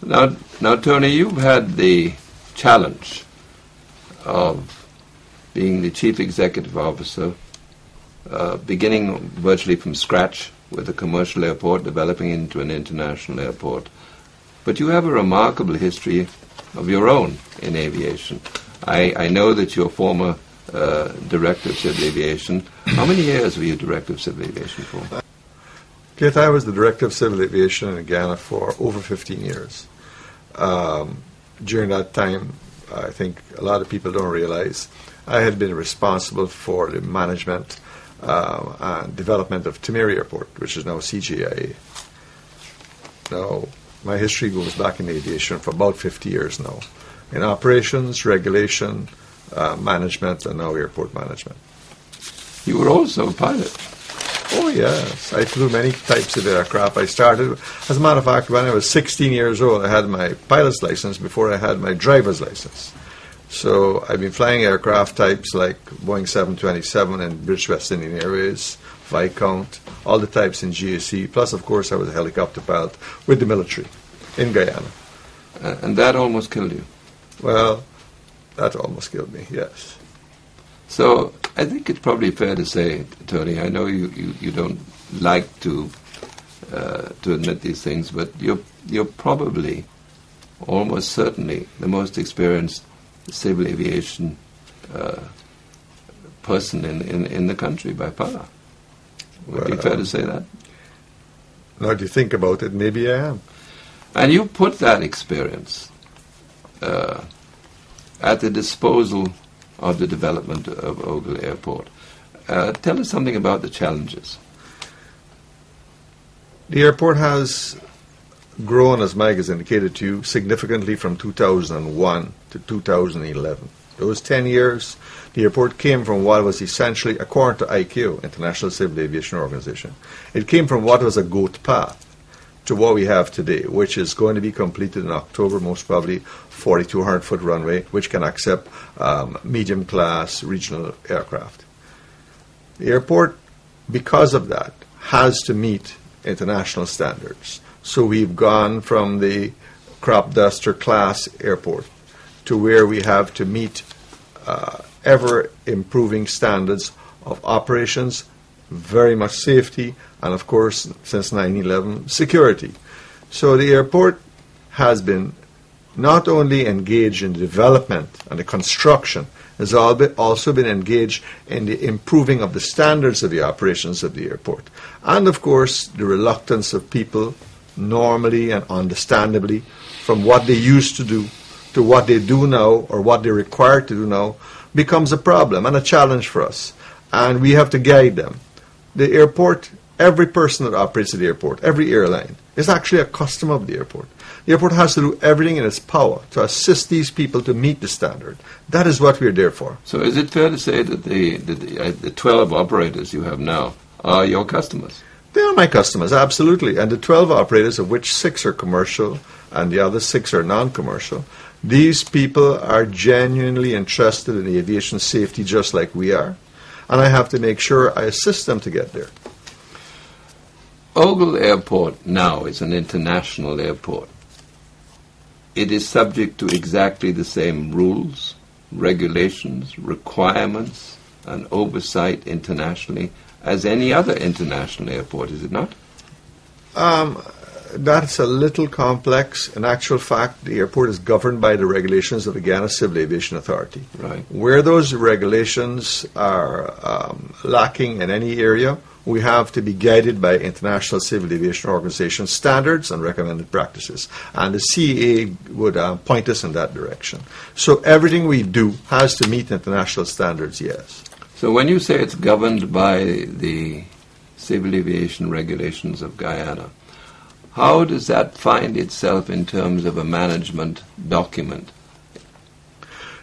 Now, Tony, you've had the challenge of being the chief executive officer, beginning virtually from scratch with a commercial airport, developing into an international airport. But you have a remarkable history of your own in aviation. I know that you're former director of civil aviation. How many years were you director of civil aviation for? Kate, I was the director of civil aviation in Guyana for over 15 years. During that time, I think a lot of people don't realize, I had been responsible for the management and development of Timeri Airport, which is now CGIA. Now, my history goes back in aviation for about 50 years now, in operations, regulation, management, and now airport management. You were also a pilot. Oh, yes. I flew many types of aircraft. I started, as a matter of fact, when I was 16 years old, I had my pilot's license before I had my driver's license. So I've been flying aircraft types like Boeing 727 and British West Indian Airways, Viscount, all the types in GAC. Plus, of course, I was a helicopter pilot with the military in Guyana. And that almost killed you? Well, that almost killed me, yes. So I think it's probably fair to say, Tony, I know you don't like to admit these things, but you're probably, almost certainly, the most experienced civil aviation person in the country by far. Would it be fair to say that? Now, if you think about it, maybe I am. And you put that experience at the disposal of the development of Ogle Airport. Tell us something about the challenges. The airport has grown, as Mike has indicated to you, significantly from 2001 to 2011. Those 10 years, the airport came from what was essentially, according to ICAO, International Civil Aviation Organization, it came from what was a goat path to what we have today, which is going to be completed in October, most probably 4,200-foot runway, which can accept medium-class regional aircraft. The airport, because of that, has to meet international standards. So we've gone from the crop duster class airport to where we have to meet ever-improving standards of operations, very much safety, and of course, since 9/11, security. So the airport has been not only engaged in the development and the construction, has also been engaged in the improving of the standards of the operations of the airport. And of course, the reluctance of people, normally and understandably, from what they used to do to what they do now or what they're required to do now, becomes a problem and a challenge for us. And we have to guide them. The airport, every person that operates at the airport, every airline, is actually a customer of the airport. The airport has to do everything in its power to assist these people to meet the standard. That is what we're there for. So is it fair to say that the 12 operators you have now are your customers? They are my customers, absolutely. And the 12 operators, of which 6 are commercial and the other 6 are non-commercial, these people are genuinely interested in aviation safety just like we are. And I have to make sure I assist them to get there. Ogle Airport now is an international airport. It is subject to exactly the same rules, regulations, requirements, and oversight internationally as any other international airport, is it not? That's a little complex. In actual fact, the airport is governed by the regulations of the Guyana Civil Aviation Authority. Right. Where those regulations are lacking in any area, we have to be guided by International Civil Aviation Organization standards and recommended practices. And the CAA would point us in that direction. So everything we do has to meet international standards, yes. So when you say it's governed by the civil aviation regulations of Guyana, how does that find itself in terms of a management document?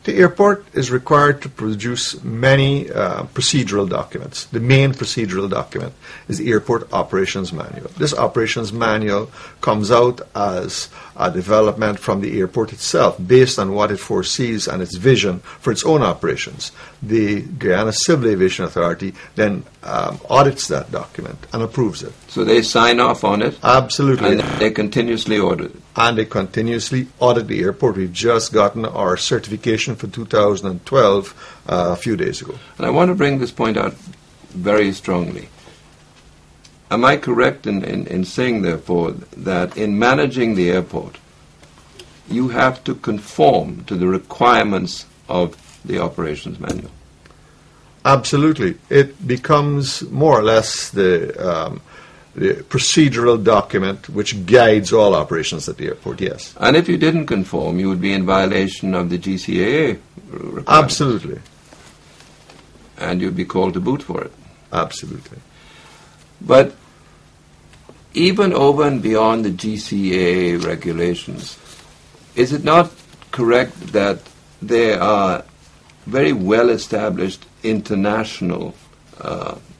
The airport is required to produce many procedural documents. The main procedural document is the Airport Operations Manual. This operations manual comes out as a development from the airport itself based on what it foresees and its vision for its own operations. The Guyana Civil Aviation Authority then audits that document and approves it. So they sign off on it, Absolutely. and they continuously audit it. And they continuously audit the airport. We've just gotten our certification for 2012 a few days ago. And I want to bring this point out very strongly. Am I correct in saying, therefore, that in managing the airport, you have to conform to the requirements of the operations manual? Absolutely. It becomes more or less the procedural document which guides all operations at the airport, yes. And if you didn't conform, you would be in violation of the GCAA requirements. Absolutely. And you'd be called to boot for it. Absolutely. But even over and beyond the GCAA regulations, is it not correct that there are very well-established international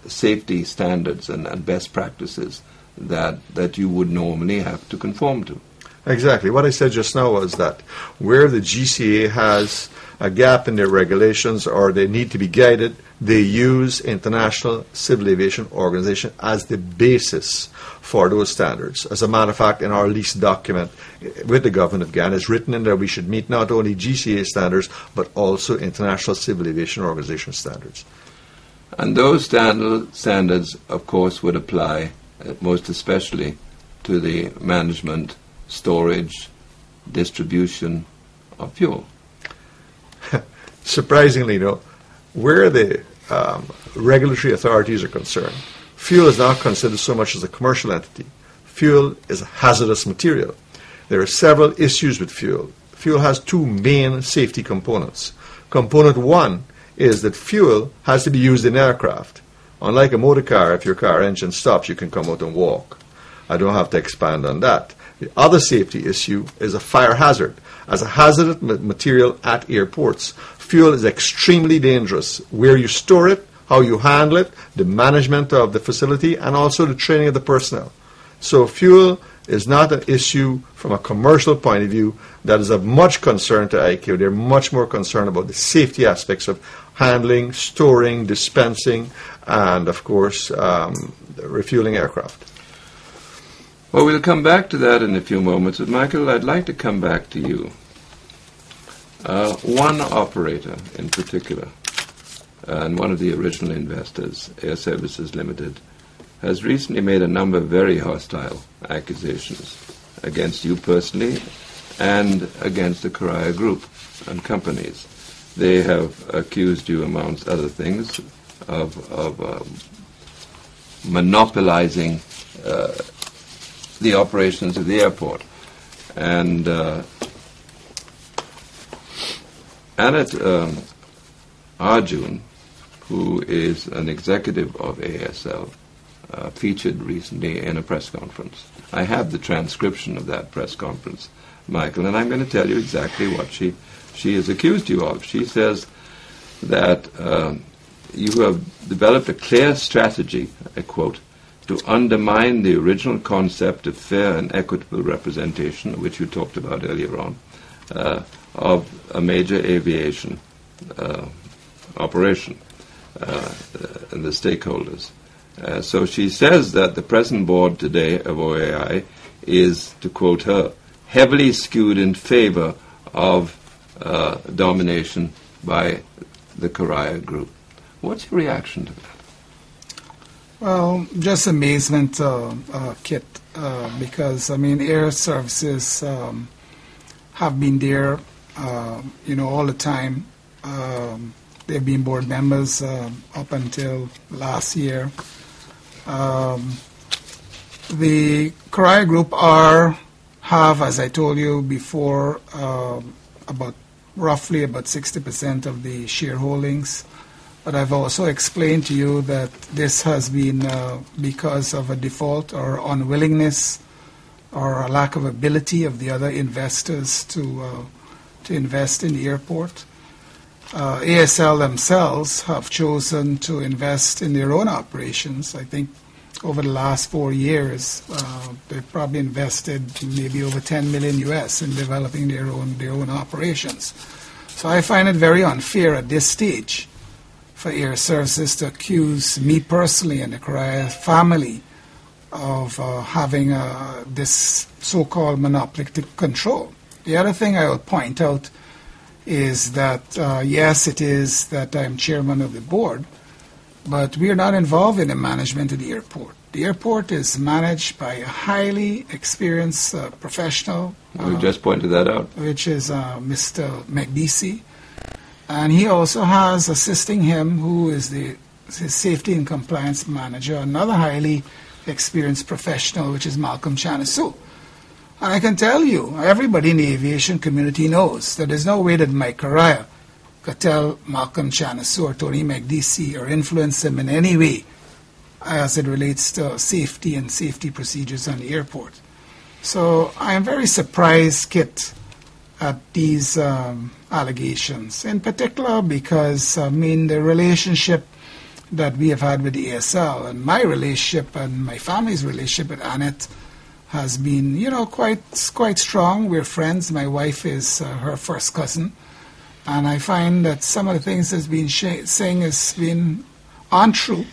safety standards and best practices that you would normally have to conform to? Exactly. What I said just now was that where the GCA has a gap in their regulations or they need to be guided, they use International Civil Aviation Organization as the basis for those standards. As a matter of fact, in our lease document with the government of Ghana, it's written in there we should meet not only GCA standards, but also International Civil Aviation Organization standards. And those standards, of course, would apply most especially to the management, storage, distribution of fuel. Surprisingly, though, where the regulatory authorities are concerned, fuel is not considered so much as a commercial entity. Fuel is a hazardous material. There are several issues with fuel. Fuel has two main safety components. Component one is that fuel has to be used in aircraft. Unlike a motor car, if your car engine stops, you can come out and walk. I don't have to expand on that. The other safety issue is a fire hazard. As a hazardous material at airports, fuel is extremely dangerous. Where you store it, how you handle it, the management of the facility, and also the training of the personnel. So fuel is not an issue from a commercial point of view that is of much concern to ICAO. They're much more concerned about the safety aspects of handling, storing, dispensing, and of course, refueling aircraft. Well, we'll come back to that in a few moments, but Michael, I'd like to come back to you. One operator in particular, and one of the original investors, Air Services Limited, has recently made a number of very hostile accusations against you personally and against the Correa Group and companies. They have accused you, amongst other things, of monopolizing the operations of the airport. And Anat Arjun, who is an executive of ASL, featured recently in a press conference. I have the transcription of that press conference, Michael, and I'm going to tell you exactly what she has accused you of. She says that you have developed a clear strategy, I quote, to undermine the original concept of fair and equitable representation, which you talked about earlier on, of a major aviation operation and the stakeholders. So she says that the present board today of OAI is, to quote her, heavily skewed in favor of domination by the Correa Group. What's your reaction to that? Well, just amazement, Kit, because, I mean, Air Services have been there, all the time. They've been board members up until last year. The Correa Group have, as I told you before, roughly about 60% of the shareholdings. But I've also explained to you that this has been because of a default or unwillingness or a lack of ability of the other investors to invest in the airport. ASL themselves have chosen to invest in their own operations. I think over the last 4 years, they've probably invested maybe over $10 million US in developing their own operations. So I find it very unfair at this stage for Air Services to accuse me personally and the Correa family of having this so-called monopolistic control. The other thing I will point out is that, yes, it is that I'm chairman of the board, but we are not involved in the management of the airport. The airport is managed by a highly experienced professional. We just pointed that out. Which is Mr. McDeasy. And he also has assisting him, who is his safety and compliance manager, another highly experienced professional, which is Malcolm Chanisu. And I can tell you, everybody in the aviation community knows that there's no way that Mike Correa could tell Malcolm Chanisu or Tony McDeasy or influence him in any way as it relates to safety and safety procedures on the airport. So I am very surprised, Kit, at these allegations, in particular because, the relationship that we have had with the ASL and my relationship and my family's relationship with Annette has been, quite strong. We're friends. My wife is her first cousin. And I find that some of the things that's been saying has been untrue.